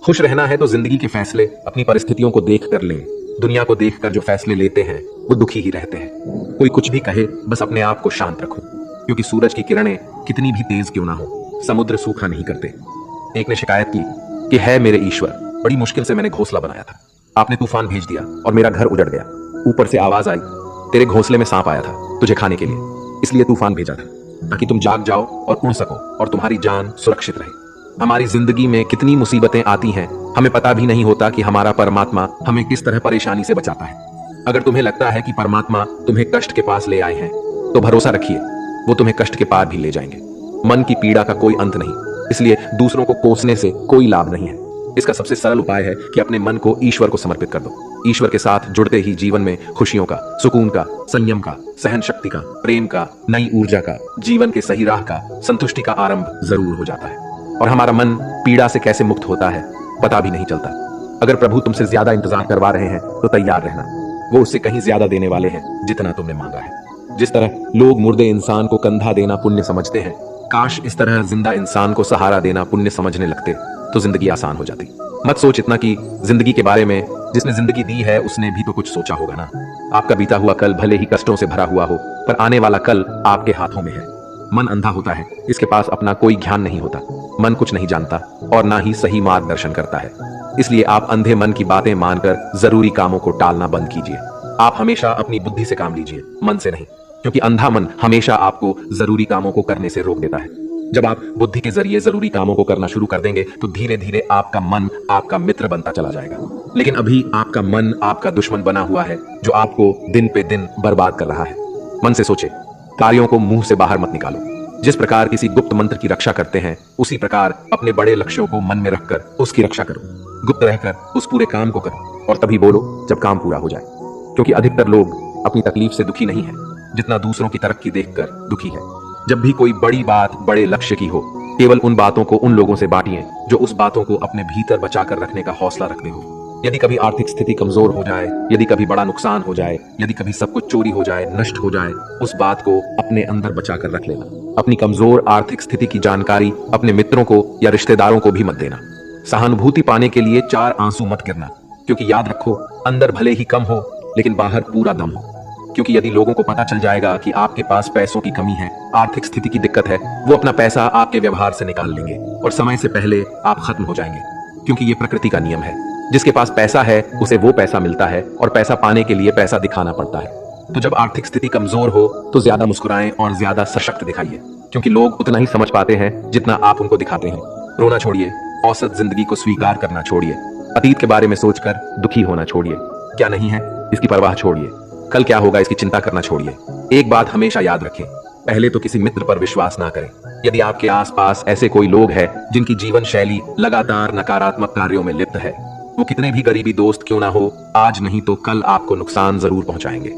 खुश रहना है तो जिंदगी के फैसले अपनी परिस्थितियों को देख कर लें। दुनिया को देखकर जो फैसले लेते हैं वो दुखी ही रहते हैं। कोई कुछ भी कहे, बस अपने आप को शांत रखो, क्योंकि सूरज की किरणें कितनी भी तेज क्यों ना हो, समुद्र सूखा नहीं करते। एक ने शिकायत की कि है मेरे ईश्वर, बड़ी मुश्किल से मैंने घोंसला बनाया था, आपने तूफान भेज दिया और मेरा घर उजड़ गया। ऊपर से आवाज आई, तेरे घोंसले में सांप आया था तुझे खाने के लिए, इसलिए तूफान भेजा था, ताकि तुम जाग जाओ और उड़ सको और तुम्हारी जान सुरक्षित रहे। हमारी जिंदगी में कितनी मुसीबतें आती हैं, हमें पता भी नहीं होता कि हमारा परमात्मा हमें किस तरह परेशानी से बचाता है। अगर तुम्हें लगता है कि परमात्मा तुम्हें कष्ट के पास ले आए हैं, तो भरोसा रखिए वो तुम्हें कष्ट के पार भी ले जाएंगे। मन की पीड़ा का कोई अंत नहीं, इसलिए दूसरों को कोसने से कोई लाभ नहीं है। इसका सबसे सरल उपाय है कि अपने मन को ईश्वर को समर्पित कर दो। ईश्वर के साथ जुड़ते ही जीवन में खुशियों का, सुकून का, संयम का, सहन शक्ति का, प्रेम का, नई ऊर्जा का, जीवन के सही राह का, संतुष्टि का आरंभ जरूर हो जाता है। और हमारा मन पीड़ा से कैसे मुक्त होता है पता भी नहीं चलता। अगर प्रभु तुमसे ज्यादा इंतजार करवा रहे हैं तो तैयार रहना, वो उससे कहीं ज्यादा देने वाले हैं जितना तुमने मांगा है। जिस तरह लोग मुर्दे इंसान को कंधा देना पुण्य समझते हैं, काश इस तरह जिंदा इंसान को सहारा देना पुण्य समझने लगते तो जिंदगी आसान हो जाती। मत सोच इतना कि जिंदगी के बारे में जिसने जिंदगी दी है उसने भी तो कुछ सोचा होगा ना। आपका बीता हुआ कल भले ही कष्टों से भरा हुआ हो, पर आने वाला कल आपके हाथों में है। मन अंधा होता है, इसके पास अपना कोई ज्ञान नहीं होता। मन कुछ नहीं जानता और ना ही सही मार्गदर्शन करता है। इसलिए आप अंधे मन की बातें मानकर जरूरी कामों को टालना बंद कीजिए। आप हमेशा अपनी बुद्धि से काम लीजिए, मन से नहीं, क्योंकि अंधा मन हमेशा आपको जरूरी कामों को करने से रोक देता है। जब आप बुद्धि के जरिए जरूरी कामों को करना शुरू कर देंगे तो धीरे धीरे आपका मन आपका मित्र बनता चला जाएगा। लेकिन अभी आपका मन आपका दुश्मन बना हुआ है, जो आपको दिन पे दिन बर्बाद कर रहा है। मन से सोचे, कार्यों को मुंह से बाहर मत निकालो। जिस प्रकार किसी गुप्त मंत्र की रक्षा करते हैं, उसी प्रकार अपने बड़े लक्ष्यों को मन में रखकर उसकी रक्षा करो। गुप्त रहकर उस पूरे काम को करो और तभी बोलो जब काम पूरा हो जाए। क्योंकि अधिकतर लोग अपनी तकलीफ से दुखी नहीं है, जितना दूसरों की तरक्की देखकर दुखी है। जब भी कोई बड़ी बात बड़े लक्ष्य की हो, केवल उन बातों को उन लोगों से बांटिए जो उस बातों को अपने भीतर बचाकर रखने का हौसला रखते हो। यदि कभी आर्थिक स्थिति कमजोर हो जाए, यदि कभी बड़ा नुकसान हो जाए, यदि कभी सब कुछ चोरी हो जाए, नष्ट हो जाए, उस बात को अपने अंदर बचाकर रख लेना। अपनी कमजोर आर्थिक स्थिति की जानकारी अपने मित्रों को या रिश्तेदारों को भी मत देना। सहानुभूति पाने के लिए 4 आंसू मत गिरना, क्योंकि याद रखो, अंदर भले ही कम हो लेकिन बाहर पूरा दम हो। क्योंकि यदि लोगों को पता चल जाएगा कि आपके पास पैसों की कमी है, आर्थिक स्थिति की दिक्कत है, वो अपना पैसा आपके व्यवहार से निकाल लेंगे और समय से पहले आप खत्म हो जाएंगे। क्योंकि ये प्रकृति का नियम है, जिसके पास पैसा है उसे वो पैसा मिलता है और पैसा पाने के लिए पैसा दिखाना पड़ता है। तो जब आर्थिक स्थिति कमजोर हो तो ज्यादा मुस्कुराएं और ज्यादा सशक्त दिखाइए, क्योंकि लोग उतना ही समझ पाते हैं जितना आप उनको दिखाते हैं। रोना छोड़िए, औसत जिंदगी को स्वीकार करना छोड़िए, अतीत के बारे में सोचकर दुखी होना छोड़िए। क्या नहीं है इसकी परवाह छोड़िए, कल क्या होगा इसकी चिंता करना छोड़िए। एक बात हमेशा याद रखें, पहले तो किसी मित्र पर विश्वास ना करें। यदि आपके आसपास ऐसे कोई लोग हैं जिनकी जीवन शैली लगातार नकारात्मक कार्यों में लिप्त है, वो कितने भी गरीबी दोस्त क्यों ना हो, आज नहीं तो कल आपको नुकसान जरूर पहुंचाएंगे।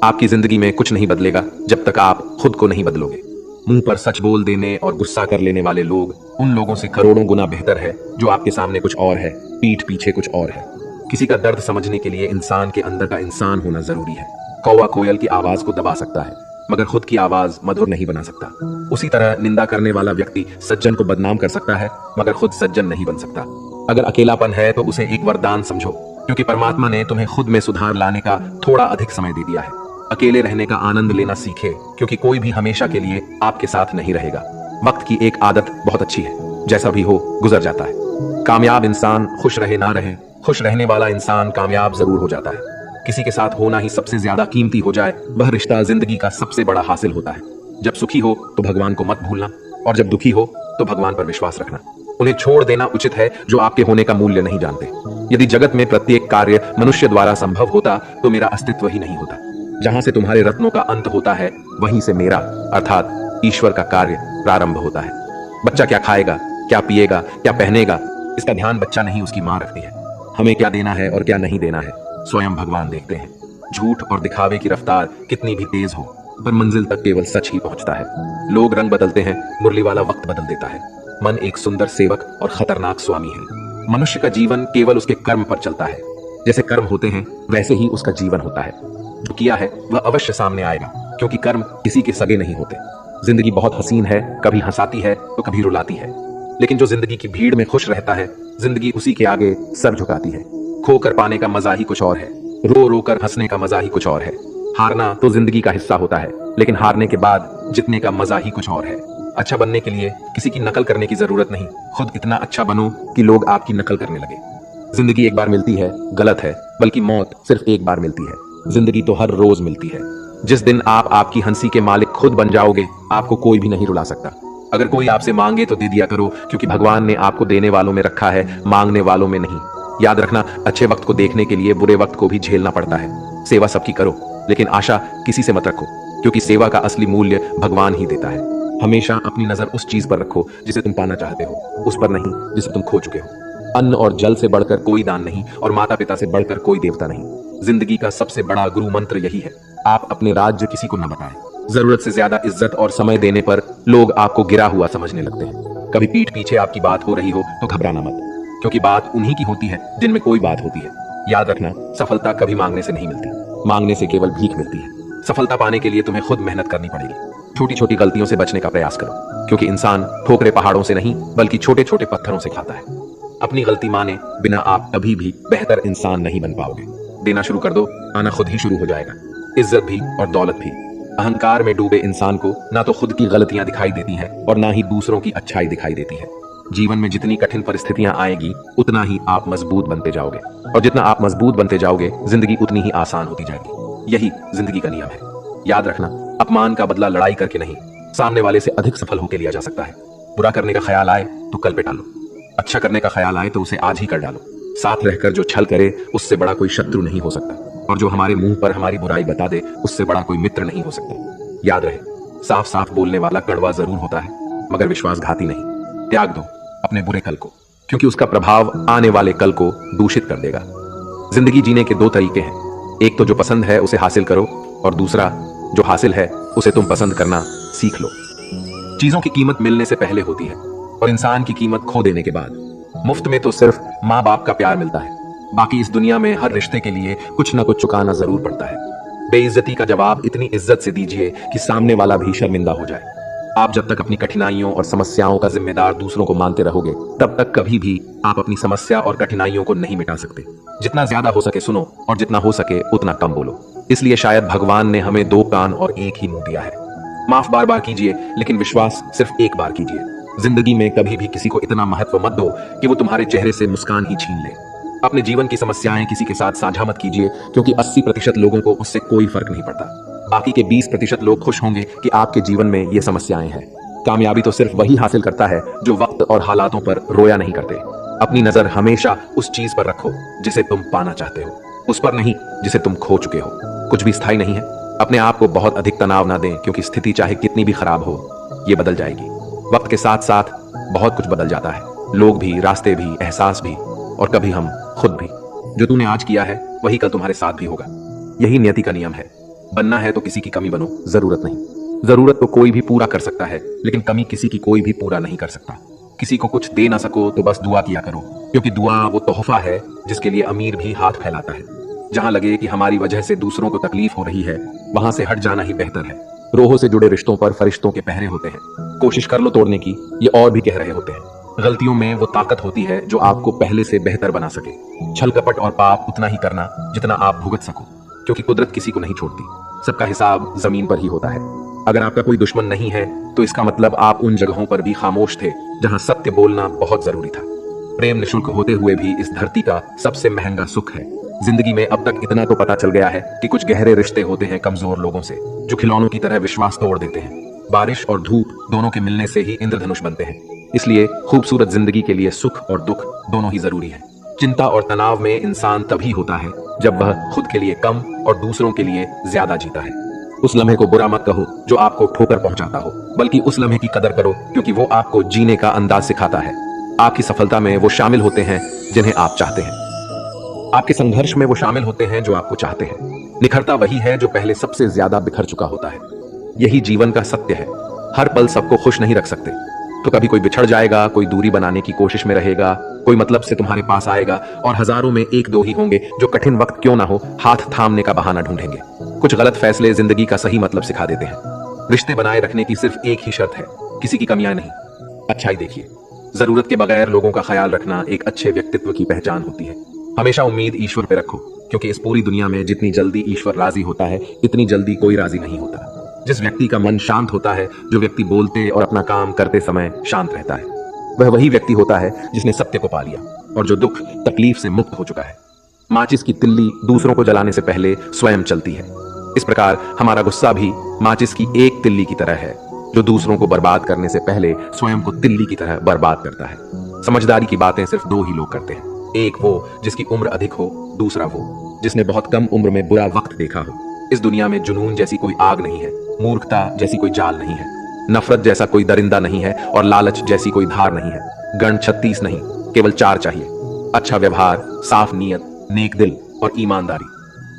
आपकी जिंदगी में कुछ नहीं बदलेगा जब तक आप खुद को नहीं बदलोगे। मुंह पर सच बोल देने और गुस्सा कर लेने वाले लोग उन लोगों से करोड़ों गुना बेहतर है जो आपके सामने कुछ और है, पीठ पीछे कुछ और है। किसी का दर्द समझने के लिए इंसान के अंदर का इंसान होना जरूरी है। कौवा कोयल की आवाज को दबा सकता है, मगर खुद की आवाज मधुर नहीं बना सकता। उसी तरह निंदा करने वाला व्यक्ति सज्जन को बदनाम कर सकता है, मगर खुद सज्जन नहीं बन सकता। अगर अकेलापन है तो उसे एक वरदान समझो, क्योंकि परमात्मा ने तुम्हें खुद में सुधार लाने का थोड़ा अधिक समय दे दिया है। अकेले रहने का आनंद लेना सीखे, क्योंकि कोई भी हमेशा के लिए आपके साथ नहीं रहेगा। वक्त की एक आदत बहुत अच्छी है, जैसा भी हो गुजर जाता है। कामयाब इंसान खुश रहे ना रहे, खुश रहने वाला इंसान कामयाब जरूर हो जाता है। किसी के साथ होना ही सबसे ज्यादा कीमती हो जाए, वह रिश्ता जिंदगी का सबसे बड़ा हासिल होता है। जब सुखी हो तो भगवान को मत भूलना, और जब दुखी हो तो भगवान पर विश्वास रखना। उन्हें छोड़ देना उचित है जो आपके होने का मूल्य नहीं जानते। यदि जगत में प्रत्येक कार्य मनुष्य द्वारा संभव होता तो मेरा अस्तित्व ही नहीं होता। जहां से तुम्हारे रत्नों का अंत होता है, वहीं से मेरा अर्थात ईश्वर का कार्य प्रारंभ होता है। बच्चा क्या खाएगा, क्या पिएगा, क्या पहनेगा, इसका ध्यान बच्चा नहीं उसकी माँ रखती है। हमें क्या देना है और क्या नहीं देना है स्वयं भगवान देखते हैं। झूठ और दिखावे की रफ्तार कितनी भी तेज हो, पर मंजिल तक केवल सच ही पहुंचता है। लोग रंग बदलते हैं, मुरली वाला वक्त बदल देता है। मन एक सुंदर सेवक और खतरनाक स्वामी है। मनुष्य का जीवन केवल उसके कर्म पर चलता है। जैसे कर्म होते हैं वैसे ही उसका जीवन होता है। जो किया है वह अवश्य सामने आएगा, क्योंकि कर्म किसी के सगे नहीं होते। जिंदगी बहुत हसीन है, कभी हंसाती है तो कभी रुलाती है, लेकिन जो जिंदगी की भीड़ में खुश रहता है, जिंदगी उसी के आगे सर झुकाती है। खोकर पाने का मजा ही कुछ और है, रो रो कर हंसने का मजा ही कुछ और है। हारना तो जिंदगी का हिस्सा होता है, लेकिन हारने के बाद जीतने का मजा ही कुछ और है। अच्छा बनने के लिए किसी की नकल करने की जरूरत नहीं, खुद इतना अच्छा बनो कि लोग आपकी नकल करने लगे। जिंदगी एक बार मिलती है गलत है, बल्कि मौत सिर्फ एक बार मिलती है। जिंदगी तो हर रोज मिलती है। जिस दिन आप आपकी हंसी के मालिक खुद बन जाओगे, आपको कोई भी नहीं रुला सकता। अगर कोई आपसे मांगे तो दे दिया करो, क्योंकि भगवान ने आपको देने वालों में रखा है, मांगने वालों में नहीं। याद रखना, अच्छे वक्त को देखने के लिए बुरे वक्त को भी झेलना पड़ता है। सेवा सबकी करो, लेकिन आशा किसी से मत रखो, क्योंकि सेवा का असली मूल्य भगवान ही देता है। हमेशा अपनी नजर उस चीज पर रखो जिसे तुम पाना चाहते हो, उस पर नहीं जिसे तुम खो चुके हो। अन्न और जल से बढ़कर कोई दान नहीं, और माता पिता से बढ़कर कोई देवता नहीं। जिंदगी का सबसे बड़ा गुरु मंत्र यही है, आप अपने राज्य किसी को न बताएं। जरूरत से ज्यादा इज्जत और समय देने पर लोग आपको गिरा हुआ समझने लगते हैं। कभी पीठ पीछे आपकी बात हो रही हो तो घबराना मत, क्योंकि बात उन्हीं की होती है जिनमें कोई बात होती है। याद रखना, सफलता कभी मांगने से नहीं मिलती, मांगने से केवल भीख मिलती है। सफलता पाने के लिए तुम्हें खुद मेहनत करनी पड़ेगी। छोटी छोटी गलतियों से बचने का प्रयास करो, क्योंकि इंसान ठोकरे पहाड़ों से नहीं बल्कि छोटे छोटे पत्थरों से खाता है। अपनी गलती माने बिना आप कभी भी बेहतर इंसान नहीं बन पाओगे। देना शुरू कर दो, आना खुद ही शुरू हो जाएगा। इज्जत भी और दौलत भी। अहंकार में डूबे इंसान को ना तो खुद की गलतियां दिखाई देती हैं और ना ही दूसरों की अच्छाई दिखाई देती है। जीवन में जितनी कठिन परिस्थितियां आएगी, उतना ही आप मजबूत बनते जाओगे, और जितना आप मजबूत बनते जाओगे, जिंदगी उतनी ही आसान होती जाएगी। यही जिंदगी का नियम है। याद रखना, अपमान का बदला लड़ाई करके नहीं, सामने वाले से अधिक सफल होकर लिया जा सकता है। बुरा करने का ख्याल आए तो कल पे टालो, अच्छा करने का ख्याल आए तो उसे आज ही कर डालो। साथ रहकर जो छल करे, उससे बड़ा कोई शत्रु नहीं हो सकता, और जो हमारे मुंह पर हमारी बुराई बता दे, उससे बड़ा कोई मित्र नहीं हो सकता। याद रहे, साफ साफ बोलने वाला कड़वा जरूर होता है, मगर विश्वासघाती नहीं। त्याग दो अपने बुरे कल को, क्योंकि उसका प्रभाव आने वाले कल को दूषित कर देगा। जिंदगी जीने के दो तरीके हैं, एक तो जो पसंद है उसे हासिल करो, और दूसरा जो हासिल है उसे तुम पसंद करना सीख लो। चीजों की कीमत मिलने से पहले होती है, और इंसान की कीमत खो देने के बाद। मुफ्त में तो सिर्फ माँ बाप का प्यार मिलता है, बाकी इस दुनिया में हर रिश्ते के लिए कुछ ना कुछ चुकाना जरूर पड़ता है। बेइज्जती का जवाब इतनी इज्जत से दीजिए कि सामने वाला भी शर्मिंदा हो जाए। आप जब तक अपनी कठिनाइयों और समस्याओं का जिम्मेदार दूसरों को मानते रहोगे, तब तक कभी भी आप अपनी समस्या और कठिनाइयों को नहीं मिटा सकते। जितना ज्यादा हो सके सुनो, और जितना हो सके उतना कम बोलो। इसलिए शायद भगवान ने हमें दो कान और एक ही मुंह दिया है। माफ बार बार कीजिए, लेकिन विश्वास सिर्फ एक बार कीजिए। जिंदगी में कभी भी किसी को इतना महत्व मत दो कि वो तुम्हारे चेहरे से मुस्कान ही छीन ले। अपने जीवन की समस्याएं किसी के साथ साझा मत कीजिए, क्योंकि 80% लोगों को उससे कोई फर्क नहीं पड़ता। बाकी के 20% लोग खुश होंगे कि आपके जीवन में ये समस्याएं हैं। कामयाबी तो सिर्फ वही हासिल करता है जो वक्त और हालातों पर रोया नहीं करते। अपनी नजर हमेशा उस चीज पर रखो जिसे तुम पाना चाहते हो, उस पर नहीं जिसे तुम खो चुके हो। कुछ भी स्थायी नहीं है। अपने आप को बहुत अधिक तनाव ना दें, क्योंकि स्थिति चाहे कितनी भी खराब हो, ये बदल जाएगी। वक्त के साथ साथ बहुत कुछ बदल जाता है, लोग भी, रास्ते भी, एहसास भी, और कभी हम खुद भी। जो तूने आज किया है वही कल तुम्हारे साथ भी होगा। यही नियति का नियम है। बनना है तो किसी की कमी बनो, जरूरत नहीं। जरूरत तो कोई भी पूरा कर सकता है, लेकिन कमी किसी की कोई भी पूरा नहीं कर सकता। किसी को कुछ दे ना सको तो बस दुआ किया करो, क्योंकि दुआ वो तोहफा है जिसके लिए अमीर भी हाथ फैलाता है। जहां लगे कि हमारी वजह से दूसरों को तकलीफ हो रही है, वहां से हट जाना ही बेहतर है। रोहों से जुड़े रिश्तों पर फरिश्तों के पहरे होते हैं। कोशिश कर लो तोड़ने की, ये और भी कह रहे होते हैं। गलतियों में वो ताकत होती है जो आपको पहले से बेहतर बना सके। छल कपट और पाप उतना ही करना जितना आप भुगत सको, क्योंकि कुदरत किसी को नहीं छोड़ती। सबका हिसाब जमीन पर ही होता है। अगर आपका कोई दुश्मन नहीं है तो इसका मतलब आप उन जगहों पर भी खामोश थे जहां सत्य बोलना बहुत जरूरी था। प्रेम निशुल्क होते हुए भी इस धरती का सबसे महंगा सुख है। जिंदगी में अब तक इतना तो पता चल गया है कि कुछ गहरे रिश्ते होते हैं कमजोर लोगों से, जो खिलौनों की तरह विश्वास तोड़ देते हैं। बारिश और धूप दोनों के मिलने से ही इंद्रधनुष बनते हैं। इसलिए खूबसूरत जिंदगी के लिए सुख और दुख दोनों ही जरूरी है। चिंता और तनाव में इंसान तभी होता है जब वह खुद के लिए कम और दूसरों के लिए ज्यादा जीता है। उस लम्हे को बुरा मत कहो जो आपको ठोकर पहुंचाता हो, बल्कि उस लम्हे की कदर करो, क्योंकि वो आपको जीने का अंदाज सिखाता है। आपकी सफलता में वो शामिल होते हैं जिन्हें आप चाहते हैं। आपके संघर्ष में वो शामिल होते हैं जो आपको चाहते हैं। निखरता वही है जो पहले सबसे ज्यादा बिखर चुका होता है। यही जीवन का सत्य है। हर पल सबको खुश नहीं रख सकते, तो कभी कोई बिछड़ जाएगा, कोई दूरी बनाने की कोशिश में रहेगा, कोई मतलब से तुम्हारे पास आएगा, और हजारों में एक दो ही होंगे जो कठिन वक्त क्यों ना हो हाथ थामने का बहाना ढूंढेंगे। कुछ गलत फैसले जिंदगी का सही मतलब सिखा देते हैं। रिश्ते बनाए रखने की सिर्फ एक ही शर्त है, किसी की कमियां नहीं, अच्छाई देखिए। जरूरत के बगैर लोगों का ख्याल रखना एक अच्छे व्यक्तित्व की पहचान होती है। हमेशा उम्मीद ईश्वर पे रखो, क्योंकि इस पूरी दुनिया में जितनी जल्दी ईश्वर राजी होता है, इतनी जल्दी कोई राजी नहीं होता। जिस व्यक्ति का मन शांत होता है, जो व्यक्ति बोलते और अपना काम करते समय शांत रहता है, वह वही व्यक्ति होता है जिसने सत्य को पा लिया और जो दुख तकलीफ से मुक्त हो चुका है। माचिस की तिल्ली दूसरों को जलाने से पहले स्वयं चलती है। इस प्रकार हमारा गुस्सा भी माचिस की एक तिल्ली की तरह है, जो दूसरों को बर्बाद करने से पहले स्वयं को तिल्ली की तरह बर्बाद करता है। समझदारी की बातें सिर्फ दो ही लोग करते हैं, एक वो जिसकी उम्र अधिक हो, दूसरा वो जिसने बहुत कम उम्र में बुरा वक्त देखा हो। इस दुनिया में जुनून जैसी कोई आग नहीं है, मूर्खता जैसी कोई जाल नहीं है, नफरत जैसा कोई दरिंदा नहीं है और लालच जैसी कोई धार नहीं है। गण 36 नहीं, केवल 4 चाहिए, अच्छा व्यवहार, साफ नीयत, नेक दिल और ईमानदारी।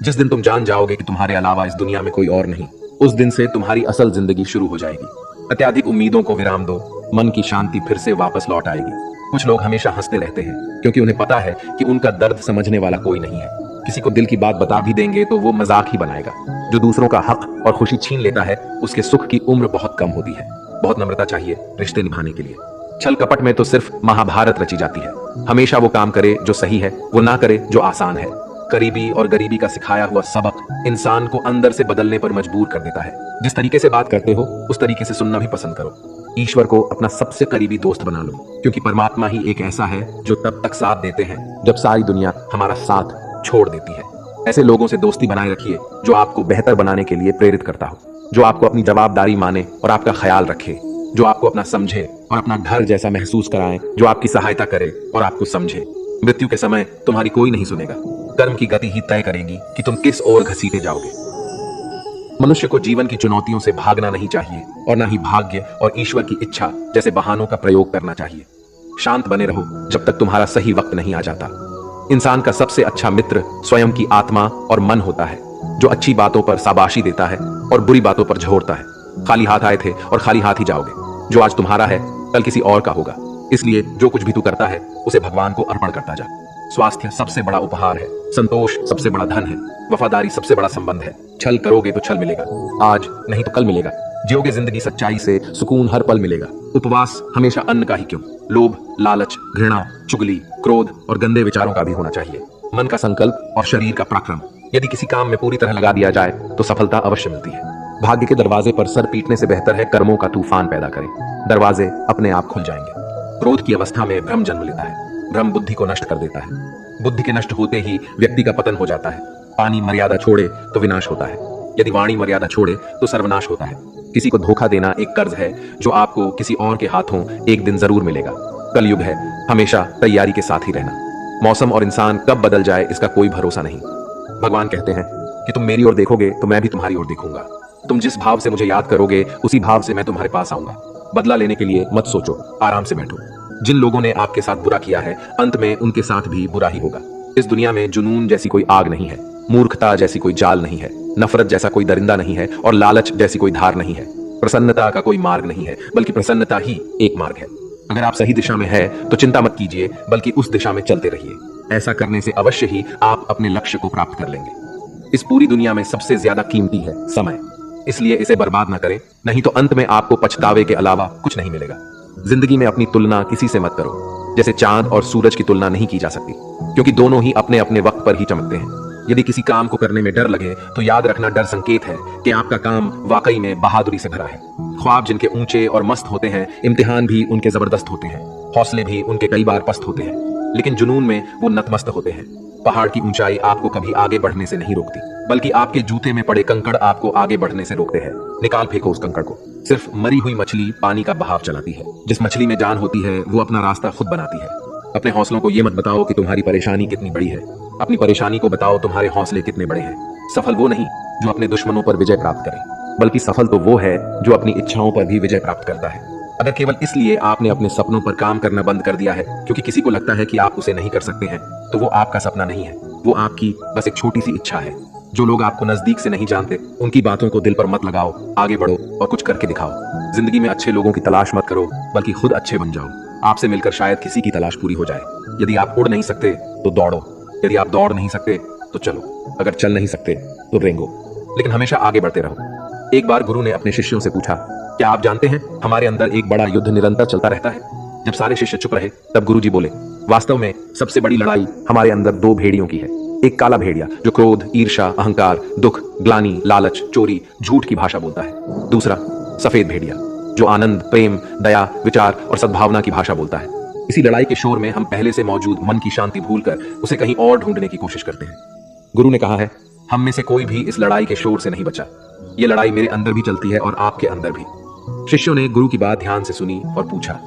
जिस दिन तुम जान जाओगे कि तुम्हारे अलावा इस दुनिया में कोई और नहीं, उस दिन से तुम्हारी असल जिंदगी शुरू हो जाएगी। अत्याधिक उम्मीदों को विराम दो, मन की शांति फिर से वापस लौट आएगी। कुछ लोग हमेशा हंसते रहते हैं, क्योंकि उन्हें पता है कि उनका दर्द समझने वाला कोई नहीं है। किसी को दिल की बात बता भी देंगे तो वो मजाक ही बनाएगा। जो दूसरों का हक और खुशी छीन लेता है, उसके सुख की उम्र बहुत कम होती है। बहुत नम्रता चाहिए रिश्ते निभाने के लिए। छल कपट में तो सिर्फ महाभारत रची जाती है। हमेशा वो काम करे जो सही है, वो ना करे जो आसान है। करीबी और गरीबी का सिखाया हुआ सबक इंसान को अंदर से बदलने पर मजबूर कर देता है। जिस तरीके से बात करते हो, उस तरीके से सुनना भी पसंद करो। ईश्वर को अपना सबसे करीबी दोस्त बना लो, क्योंकि परमात्मा ही एक ऐसा है जो तब तक साथ देते हैं जब सारी दुनिया हमारा साथ छोड़ देती है। ऐसे लोगों से दोस्ती बनाए रखिए जो आपको बेहतर बनाने के लिए प्रेरित करता हो, जो आपको अपनी जवाबदारी माने और आपका ख्याल रखे, जो आपको अपना समझे और अपना घर जैसा महसूस कराए, जो आपकी सहायता करे और आपको समझे। मृत्यु के समय तुम्हारी कोई नहीं सुनेगा। कर्म की गति ही तय करेगी कि तुम किस ओर घसीटे जाओगे। मनुष्य को जीवन की चुनौतियों से भागना नहीं चाहिए और न ही भाग्य और ईश्वर की इच्छा जैसे बहानों का प्रयोग करना चाहिए। शांत बने रहो जब तक तुम्हारा सही वक्त नहीं आ जाता। इंसान का सबसे अच्छा मित्र स्वयं की आत्मा और मन होता है, जो अच्छी बातों पर शाबाशी देता है और बुरी बातों पर झोरता है। खाली हाथ आए थे और खाली हाथ ही जाओगे। जो आज तुम्हारा है कल किसी और का होगा, इसलिए जो कुछ भी तू करता है उसे भगवान को अर्पण करता जा। स्वास्थ्य सबसे बड़ा उपहार है, संतोष सबसे बड़ा धन है, वफादारी सबसे बड़ा संबंध है। छल करोगे तो छल मिलेगा, आज नहीं तो कल मिलेगा। जियोगे जिंदगी सच्चाई से, सुकून हर पल मिलेगा। उपवास हमेशा अन्न का ही क्यों, लोभ, लालच, घृणा, चुगली, क्रोध और गंदे विचारों का भी होना चाहिए। मन का संकल्प और शरीर का पराक्रम, यदि किसी काम में पूरी तरह लगा दिया जाए तो सफलता अवश्य मिलती है। भाग्य के दरवाजे पर सर पीटने से बेहतर है कर्मों का तूफान पैदा करें। दरवाजे अपने आप खुल जाएंगे। क्रोध की अवस्था में भ्रम जन्म लेता है। भ्रम बुद्धि को नष्ट कर देता है। बुद्धि के नष्ट होते ही व्यक्ति का पतन हो जाता है। पानी मर्यादा छोड़े तो विनाश होता है, यदि वाणी मर्यादा छोड़े तो सर्वनाश होता है। किसी को धोखा देना एक कर्ज है जो आपको किसी और के हाथों एक दिन जरूर मिलेगा। कलयुग है, हमेशा तैयारी के साथ ही रहना। मौसम और इंसान कब बदल जाए इसका कोई भरोसा नहीं। भगवान कहते हैं कि तुम मेरी ओर देखोगे तो मैं भी तुम्हारी ओर देखूंगा। तुम जिस भाव से मुझे याद करोगे उसी भाव से मैं तुम्हारे पास आऊंगा। बदला लेने के लिए मत सोचो, आराम से बैठो। जिन लोगों ने आपके साथ बुरा किया है, अंत में उनके साथ भी बुरा ही होगा। इस दुनिया में जुनून जैसी कोई आग नहीं है, मूर्खता जैसी कोई जाल नहीं है, नफरत जैसा कोई दरिंदा नहीं है और लालच जैसी कोई धार नहीं है। प्रसन्नता का कोई मार्ग नहीं है, बल्कि प्रसन्नता ही एक मार्ग है। अगर आप सही दिशा में है तो चिंता मत कीजिए, बल्कि उस दिशा में चलते रहिए। ऐसा करने से अवश्य ही आप अपने लक्ष्य को प्राप्त कर लेंगे। इस पूरी दुनिया में सबसे ज्यादा कीमती है समय, इसलिए इसे बर्बाद ना करें, नहीं तो अंत में आपको पछतावे के अलावा कुछ नहीं मिलेगा। जिंदगी में अपनी तुलना किसी से मत करो। जैसे चांद और सूरज की तुलना नहीं की जा सकती, क्योंकि दोनों ही अपने अपने वक्त पर ही चमकते हैं। यदि किसी काम को करने में डर लगे तो याद रखना, डर संकेत है कि आपका काम वाकई में बहादुरी से भरा है। ख्वाब जिनके ऊंचे और मस्त होते हैं, इम्तिहान भी उनके जबरदस्त होते हैं, हौसले भी उनके कई बार पस्त होते हैं, लेकिन जुनून में वो नतमस्त होते हैं। पहाड़ की ऊंचाई आपको कभी आगे बढ़ने से नहीं रोकती, बल्कि आपके जूते में पड़े कंकड़ आपको आगे बढ़ने से रोकते हैं। निकाल फेंको उस कंकड़ को। सिर्फ मरी हुई मछली पानी का बहाव चलाती है। जिस मछली में जान होती है वो अपना रास्ता खुद बनाती है। अपने हौसलों को ये मत बताओ कि तुम्हारी परेशानी कितनी बड़ी है, अपनी परेशानी को बताओ तुम्हारे हौसले कितने बड़े हैं। सफल वो नहीं जो अपने दुश्मनों पर विजय प्राप्त करे, बल्कि सफल तो वो है जो अपनी इच्छाओं पर भी विजय प्राप्त करता है। अगर केवल इसलिए आपने अपने सपनों पर काम करना बंद कर दिया है क्योंकि किसी को लगता है कि आप उसे नहीं कर सकते हैं, तो वो आपका सपना नहीं है, वो आपकी बस एक छोटी सी इच्छा है। जो लोग आपको नजदीक से नहीं जानते, उनकी बातों को दिल पर मत लगाओ, आगे बढ़ो और कुछ करके दिखाओ। जिंदगी में अच्छे लोगों की तलाश मत करो, बल्कि खुद अच्छे बन जाओ। आपसे मिलकर शायद किसी की तलाश पूरी हो जाए। यदि आप उड़ नहीं सकते तो दौड़ो, यदि आप दौड़ नहीं सकते तो चलो, अगर चल नहीं सकते तो रेंगो, लेकिन हमेशा आगे बढ़ते रहो। एक बार गुरु ने अपने शिष्यों से पूछा, क्या आप जानते हैं हमारे अंदर एक बड़ा युद्ध निरंतर चलता रहता है? जब सारे शिष्य चुप रहे तब गुरुजी बोले, वास्तव में सबसे बड़ी लड़ाई हमारे अंदर दो भेड़ियों की है। एक काला भेड़िया जो क्रोध, ईर्ष्या, अहंकार, दुख, ग्लानि, लालच, चोरी, झूठ की भाषा बोलता है। दूसरा सफेद भेड़िया जो आनंद, प्रेम, दया, विचार और सद्भावना की भाषा बोलता है। इसी लड़ाई के शोर में हम पहले से मौजूद मन की शांति भूलकर उसे कहीं और ढूंढने की कोशिश करते हैं। गुरु ने कहा है, हम में से कोई भी इस लड़ाई के शोर से नहीं बचा। ये लड़ाई मेरे अंदर भी चलती है और आपके अंदर भी। शिष्यों ने गुरु की बात ध्यान से सुनी और पूछा,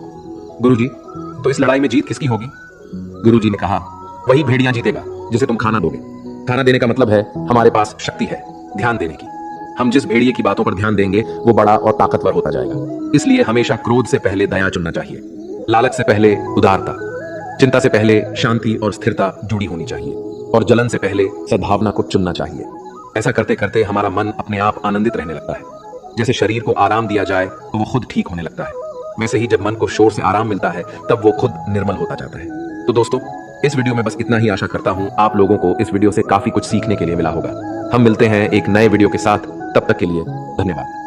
गुरुजी, तो इस लड़ाई में जीत किसकी होगी? गुरुजी ने कहा, वही भेड़िया जीतेगा जिसे तुम खाना दोगे। खाना देने का मतलब है हमारे पास शक्ति है ध्यान देने की। हम जिस भेड़िए की बातों पर ध्यान देंगे वो बड़ा और ताकतवर होता जाएगा। इसलिए हमेशा क्रोध से पहले दया चुनना चाहिए, लालच से पहले उदारता, चिंता से पहले शांति और स्थिरता जुड़ी होनी चाहिए और जलन से पहले सद्भावना को चुनना चाहिए। ऐसा करते करते हमारा मन अपने आप आनंदित रहने लगता है। जैसे शरीर को आराम दिया जाए तो वो खुद ठीक होने लगता है, वैसे ही जब मन को शोर से आराम मिलता है तब वो खुद निर्मल होता जाता है। तो दोस्तों, इस वीडियो में बस इतना ही। आशा करता हूं आप लोगों को इस वीडियो से काफी कुछ सीखने के लिए मिला होगा। हम मिलते हैं एक नए वीडियो के साथ, तब तक के लिए धन्यवाद।